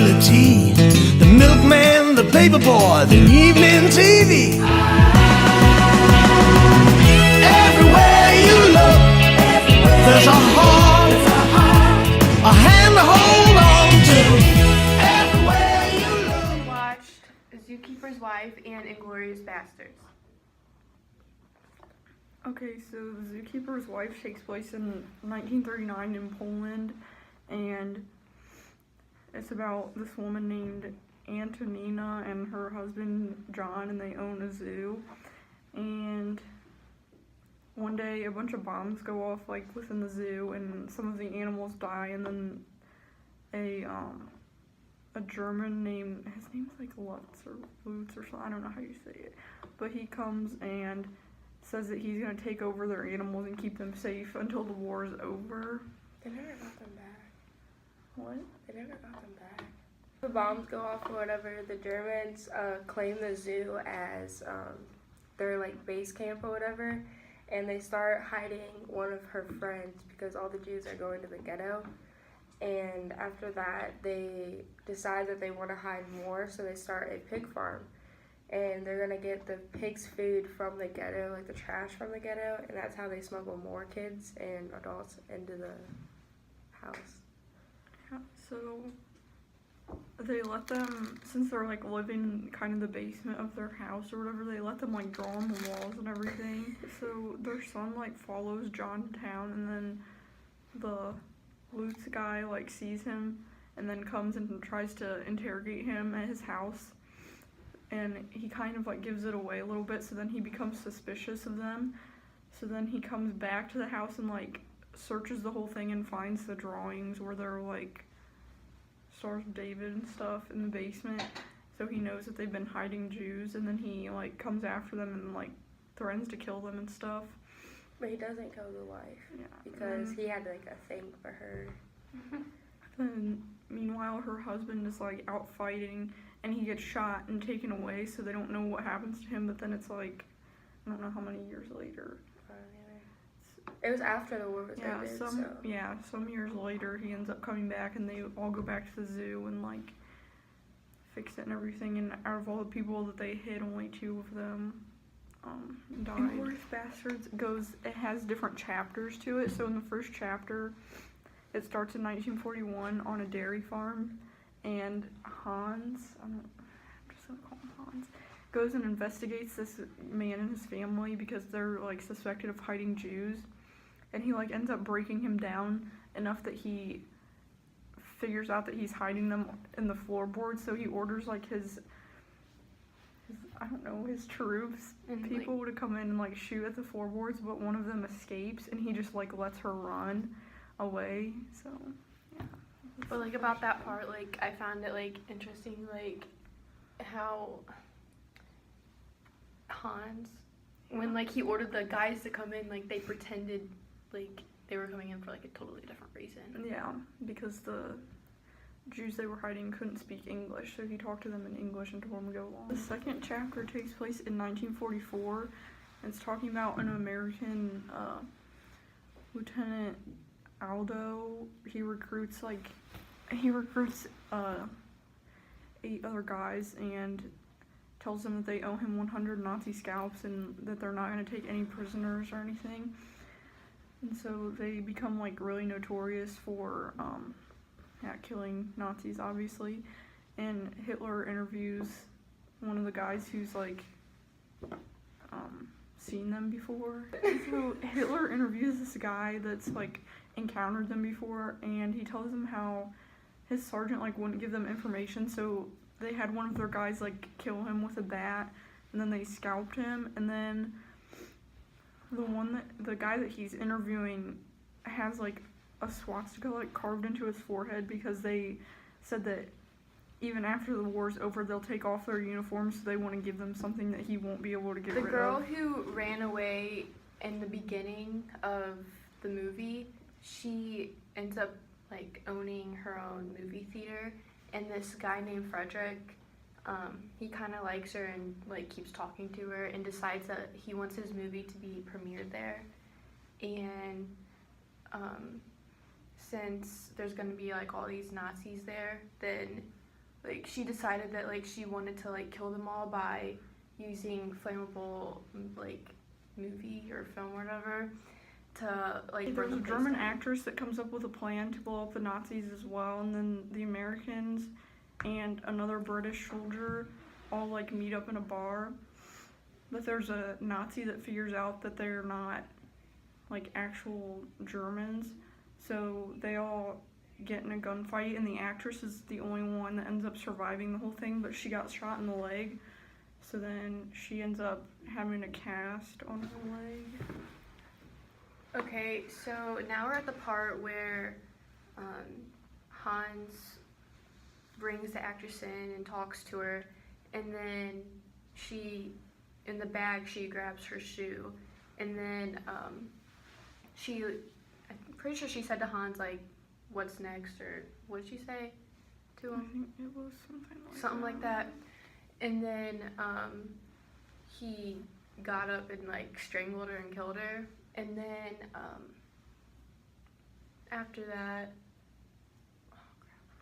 early tea, the milkman, the paper boy, the evening TV. Everywhere you look, there's a heart, a hand to hold on to. Everywhere you look. We watched Zookeeper's Wife and Inglourious Basterds. Okay, so The Zookeeper's Wife takes place in 1939 in Poland, and it's about this woman named Antonina and her husband John, and they own a zoo. And one day a bunch of bombs go off like within the zoo, and some of the animals die, and then a German named, his name's like Lutz or Lutz or something, I don't know how you say it, but he comes and says that he's going to take over their animals and keep them safe until the war is over. They never got them back. What? They never got them back. The bombs go off or whatever, the Germans claim the zoo as their like base camp or whatever, and they start hiding one of her friends because all the Jews are going to the ghetto. And after that, they decide that they want to hide more, so they start a pig farm. And they're going to get the pigs' food from the ghetto, like the trash from the ghetto, and that's how they smuggle more kids and adults into the house. Yeah, so they let them, since they're like living kind of the basement of their house or whatever, they let them like draw on the walls and everything. So their son like follows John to town, and then the Lutz guy like sees him and then comes and tries to interrogate him at his house. And he kind of like gives it away a little bit, so then he becomes suspicious of them. So then he comes back to the house and like searches the whole thing and finds the drawings where they're like Stars of David and stuff in the basement. So he knows that they've been hiding Jews, and then he like comes after them and like threatens to kill them and stuff. But he doesn't kill the wife, Yeah, because he had like a thing for her. Then meanwhile her husband is like out fighting, and he gets shot and taken away, so they don't know what happens to him. But then it's like, I don't know how many years later. It was after the war was ended, some years later he ends up coming back, and they all go back to the zoo and like fix it and everything. And out of all the people that they hid, only 2 of them died. Inglourious Basterds it has different chapters to it. So in the first chapter, it starts in 1941 on a dairy farm, and Hans, I'm just gonna call him Hans, goes and investigates this man and his family because they're like suspected of hiding Jews, and he like ends up breaking him down enough that he figures out that he's hiding them in the floorboards. So he orders like his troops and people to come in and like shoot at the floorboards, but one of them escapes, and he just like lets her run away. So yeah. But like about that part, like I found it like interesting, like how Hans, when like he ordered the guys to come in, like they pretended like they were coming in for like a totally different reason. Yeah, because the Jews they were hiding couldn't speak English, so he talked to them in English and told them to go along. The second chapter takes place in 1944, and it's talking about an American Lieutenant Aldo. He recruits 8 other guys and tells them that they owe him 100 Nazi scalps and that they're not going to take any prisoners or anything. And so they become like really notorious for killing Nazis, obviously. And Hitler interviews one of the guys who's like seen them before. So Hitler interviews this guy that's like encountered them before, and he tells them how his sergeant like wouldn't give them information, so they had one of their guys like kill him with a bat, and then they scalped him, and then the guy that he's interviewing has like a swastika like carved into his forehead because they said that even after the war's over, they'll take off their uniforms, so they want to give them something that he won't be able to get rid of. The girl who ran away in the beginning of the movie, she ends up like owning her own movie theater, and this guy named Frederick, he kind of likes her and like keeps talking to her and decides that he wants his movie to be premiered there. And since there's going to be like all these Nazis there, then like she decided that like she wanted to like kill them all by using flammable like movie or film or whatever to like burn There's a the place German down. actress that comes up with a plan to blow up the Nazis as well, and then the Americans and another British soldier all like meet up in a bar. But there's a Nazi that figures out that they're not like actual Germans, so they all get in a gunfight, and the actress is the only one that ends up surviving the whole thing, but she got shot in the leg, so then she ends up having a cast on her leg. Okay, so now we're at the part where Hans brings the actress in and talks to her, and then in the bag, she grabs her shoe, and then I'm pretty sure she said to Hans, like, what's next, or what did she say to I him? think it was something Like that. And then he got up and, like, strangled her and killed her, and then after that,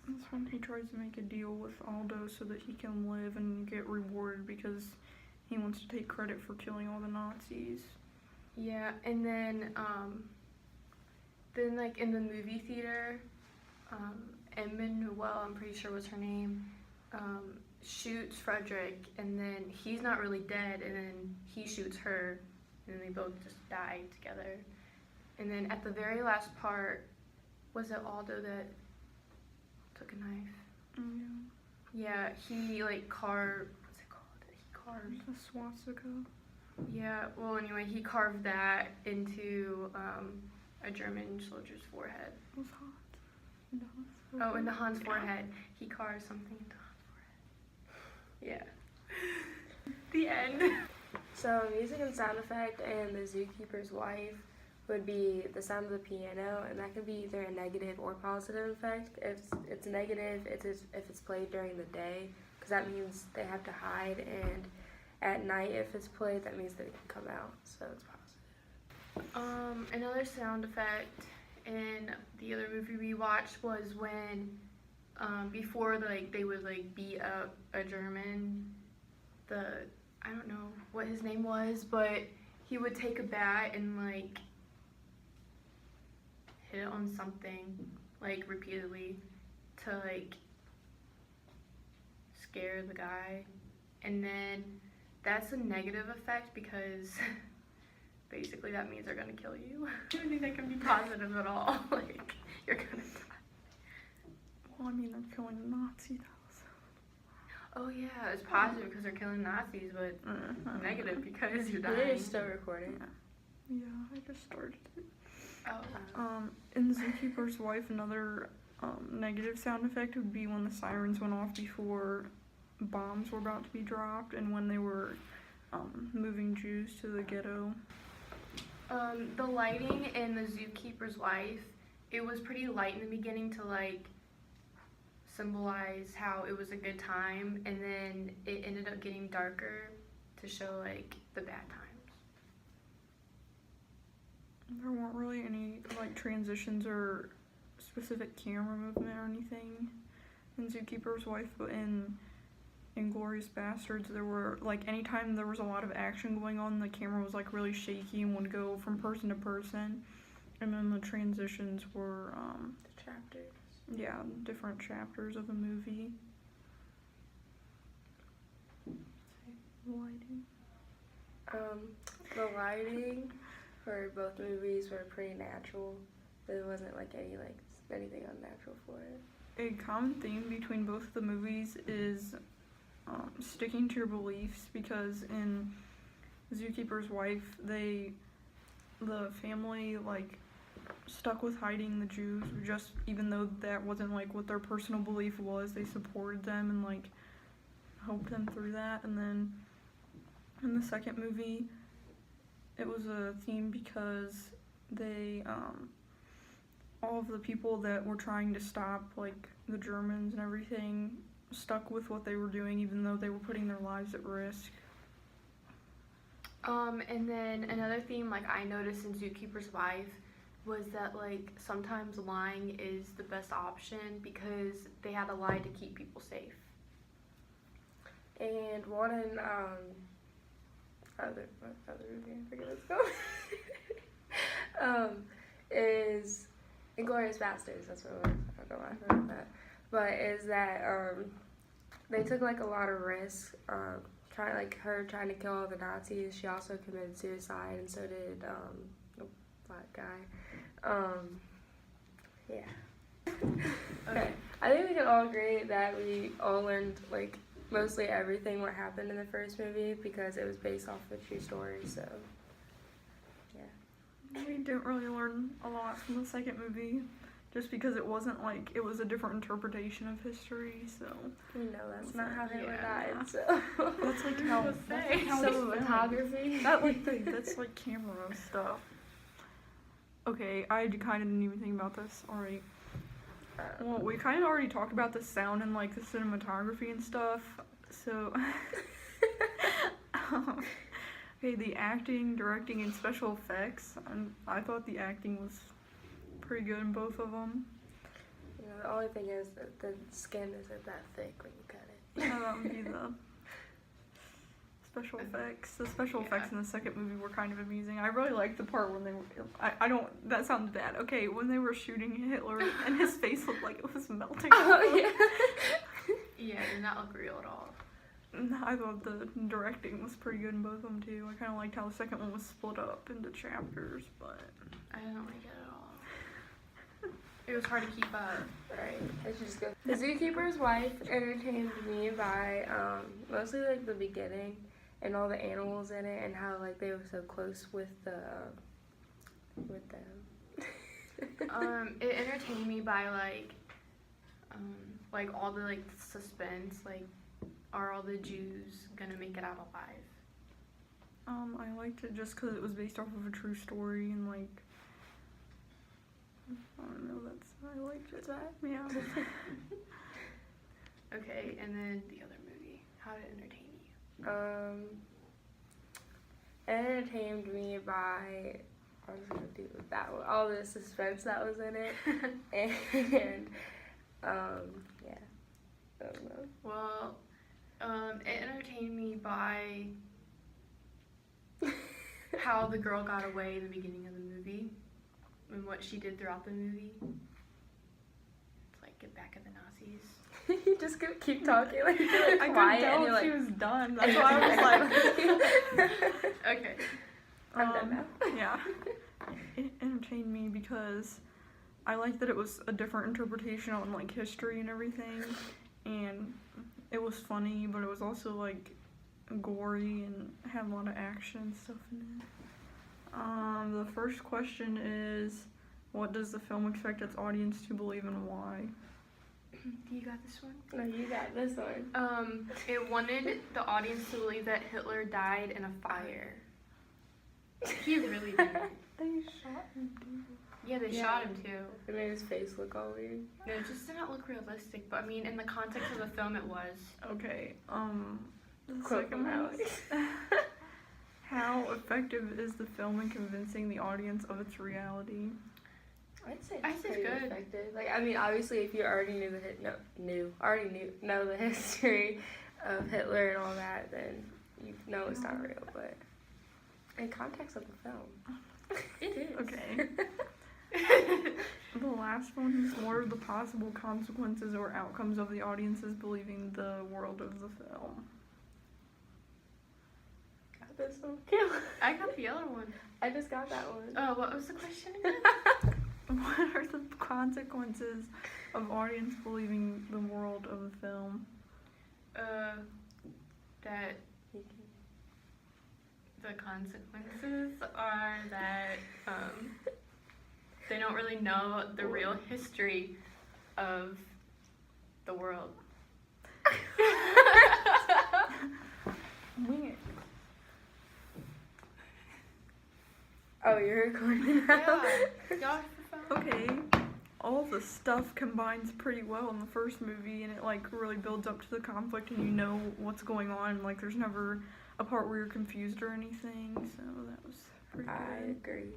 That's when he tries to make a deal with Aldo so that he can live and get rewarded because he wants to take credit for killing all the Nazis. yeah, and then like in the movie theater, Emmanuel, I'm pretty sure was her name, shoots Frederick, and then he's not really dead, and then he shoots her, and they both just die together. And then at the very last part, was it Aldo that took a knife? Yeah, he like carved, what's it called? He carved. The swastika. Yeah, well anyway, he carved that into a German soldier's forehead. It was hot. Oh, in the Hans forehead. He carved something into Hans' forehead. Yeah. The end. So music and sound effect and the zookeeper's wife would be the sound of the piano, and that could be either a negative or positive effect. If it's negative, if it's played during the day, because that means they have to hide, and at night if it's played, that means they can come out, so it's positive. Another sound effect in the other movie we watched was when before they would like beat up a German, I don't know what his name was, but he would take a bat and like hit it on something like repeatedly to like scare the guy, and then that's a negative effect because basically that means they're gonna kill you. I don't think that can be positive at all. Like, you're gonna die. Well, I mean, they're killing a Nazi though. Oh yeah, it's positive because they're killing Nazis, but negative because you're dying. It is still recording. Yeah, I just started it. Oh. In Zookeeper's Wife, another negative sound effect would be when the sirens went off before bombs were about to be dropped, and when they were moving Jews to the ghetto. The lighting in The Zookeeper's Wife, it was pretty light in the beginning to like symbolize how it was a good time, and then it ended up getting darker to show like the bad times. There weren't really any like transitions or specific camera movement or anything in Zookeeper's Wife, but in Inglourious Bastards, there were like anytime there was a lot of action going on, the camera was like really shaky and would go from person to person, and then the transitions were The chapters. yeah, different chapters of the movie. Lighting. The lighting for both movies were pretty natural. There wasn't like anything unnatural for it. A common theme between both of the movies is sticking to your beliefs, because in Zookeeper's Wife, the family like stuck with hiding the Jews, just even though that wasn't like what their personal belief was, they supported them and like helped them through that. And then in the second movie, it was a theme because they all of the people that were trying to stop like the Germans and everything stuck with what they were doing, even though they were putting their lives at risk. And then another theme like I noticed in Zookeeper's Wife was that like sometimes lying is the best option because they had to lie to keep people safe. And one in other movie, I forget what it's called. Is Inglourious Basterds. That's what it was. I don't know why I forgot that. But is that they took like a lot of risks. Trying to kill all the Nazis. She also committed suicide, and so did the black guy. Yeah. Okay. I think we can all agree that we all learned like mostly everything what happened in the first movie because it was based off of a true story. So yeah. We didn't really learn a lot from the second movie, just because it wasn't like, it was a different interpretation of history, so. We know that's not how Hitler Yeah. died, so. That's like how, that's like how it's filmed. Cinematography. That's like camera stuff. Okay, I kind of didn't even think about this. Alright. Well, we kind of already talked about the sound and like the cinematography and stuff, so. Okay, the acting, directing, and special effects. I thought the acting was pretty good in both of them. You know, the only thing is that the skin isn't that thick when you cut it. Yeah, that would be the special effects. The special effects in the second movie were kind of amusing. I really liked the part when they were, I don't, that sounds bad. Okay, when they were shooting Hitler and his face looked like it was melting. Oh, yeah. Yeah, it did not look real at all. I thought the directing was pretty good in both of them too. I kind of liked how the second one was split up into chapters, but I didn't like it at all. It was hard to keep up. Right, let's just go. The Zookeeper's Wife entertained me by mostly like the beginning and all the animals in it and how like they were so close with them. It entertained me by like all the like suspense, like are all the Jews gonna make it out alive? I liked it just because it was based off of a true story and like, I don't know, I liked it. Yeah. Okay, and then the other movie. How did it entertain you? It entertained me by I was gonna do with that one, all the suspense that was in it, and yeah, I don't know. Well, it entertained me by how the girl got away in the beginning of the movie and what she did throughout the movie. It's like get back at the Nazis. You just gonna keep talking like you're like I quiet couldn't tell and if you're she like, was done. That's why I was like, Okay. I'm done now. Yeah. It entertained me because I liked that it was a different interpretation on like history and everything, and it was funny, but it was also like gory and had a lot of action and stuff in it. The first question is, what does the film expect its audience to believe and why? You got this one? No, you got this one. It wanted the audience to believe that Hitler died in a fire. He really did. They shot him, dude. Yeah, they shot him too. It made his face look all weird. No, it just did not look realistic, but I mean, in the context of the film, it was. Okay, the Quote second from one Alex. is, how effective is the film in convincing the audience of its reality? I'd say I'd it's say pretty good. effective. Like, I mean, obviously, if you already know the history of Hitler and all that, then you know it's not real. But in context of the film, It is. Okay. The last one is, what are the possible consequences or outcomes of the audiences believing the world of the film? got this one. I got the other one. I just got that one. Oh, what was the question again? What are the consequences of audience believing the world of the film? That the consequences are that they don't really know the real history of the world. Wing it. Oh, you're recording now? Yeah. Y'all Okay, all the stuff combines pretty well in the first movie, and it like really builds up to the conflict, and you know what's going on. Like, there's never a part where you're confused or anything, so that was pretty I good. agree.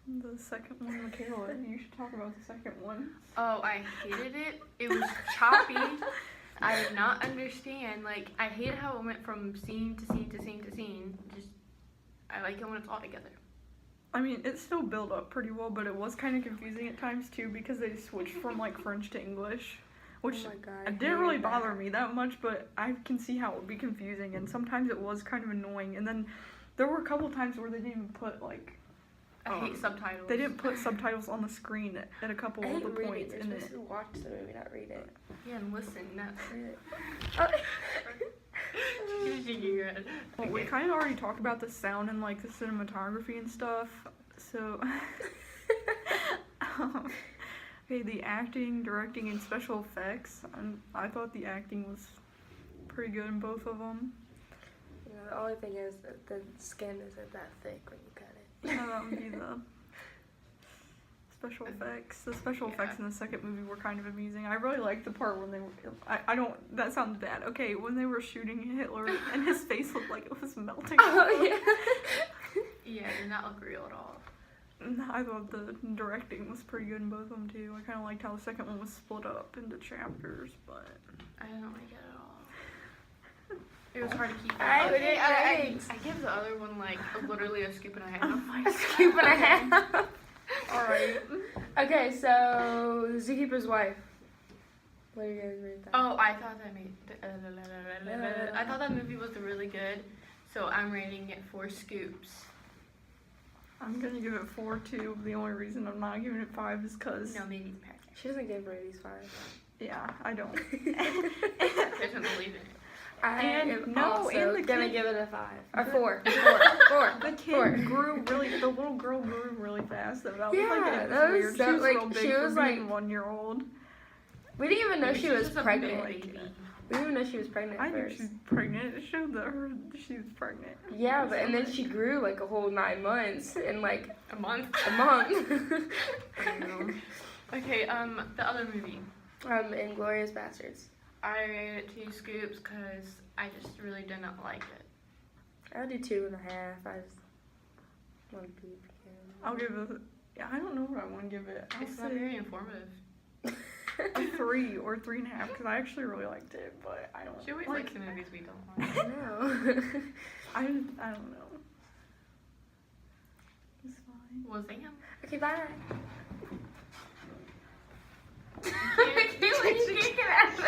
The second one, Michaela. You should talk about the second one. Oh, I hated it. It was choppy. I did not understand. Like, I hated how it went from scene to scene to scene to scene. Just, I like it when it's all together. I mean, it still built up pretty well, but it was kind of confusing at times too because they switched from like French to English, which Oh my God, I it didn't really hated bother that. me that much, but I can see how it would be confusing, and sometimes it was kind of annoying. And then there were a couple times where they didn't even put like I hate subtitles. they didn't put subtitles on the screen at a couple I of hate the reading. points You're in supposed it. to watch the movie, not read it. Yeah, and listen. Oh. Well, we kind of already talked about the sound and like the cinematography and stuff, so okay, the acting, directing, and special effects. I thought the acting was pretty good in both of them. You know, the only thing is that the skin isn't that thick when you cut it. Yeah, that would be the special effects. The special effects in the second movie were kind of amusing. I really liked the part when they were. I don't. That sounds bad. Okay, when they were shooting Hitler and his face looked like it was melting. Oh yeah. Yeah, it did not look real at all. I thought the directing was pretty good in both of them too. I kind of liked how the second one was split up into chapters, but I didn't like it at all. It was hard to keep. I would Okay, agree. I give the other one like literally a scoop and a half. oh my A scoop and a half. All right. Okay, so Zookeeper's Wife. What do you guys rate that? Oh, I thought that movie was really good, so I'm rating it 4 scoops. I'm gonna give it 4 too. The only reason I'm not giving it 5 is because No, maybe pack. She doesn't give ratings 5. yeah, I don't. I doesn't believe it. I And am no, also and the gonna kid- give it a 5. Or the- 4. The kid 4. grew really. The little girl grew really fast. That was Yeah, like it was that was weird. so- she was like, real big she for was, being like- 1-year-old. We didn't even know Maybe she she's was just a pregnant. baby. We didn't even know she was pregnant I at knew first. she was pregnant. It showed that she was pregnant. Yeah, but and then she grew like a whole 9 months in like A month. a month. Okay, the other movie. Inglourious Bastards. I rated it 2 scoops because I just really did not like it. I'll do 2.5. I just want to be. I'll give it. Yeah, I don't know what I want to give it. I'll It's not say very informative. a 3 or 3.5 because I actually really liked it, but I don't. She always like likes the movies we don't like. I know. I don't know. It's fine. Well, damn. Okay, bye. I can't wait to get out of the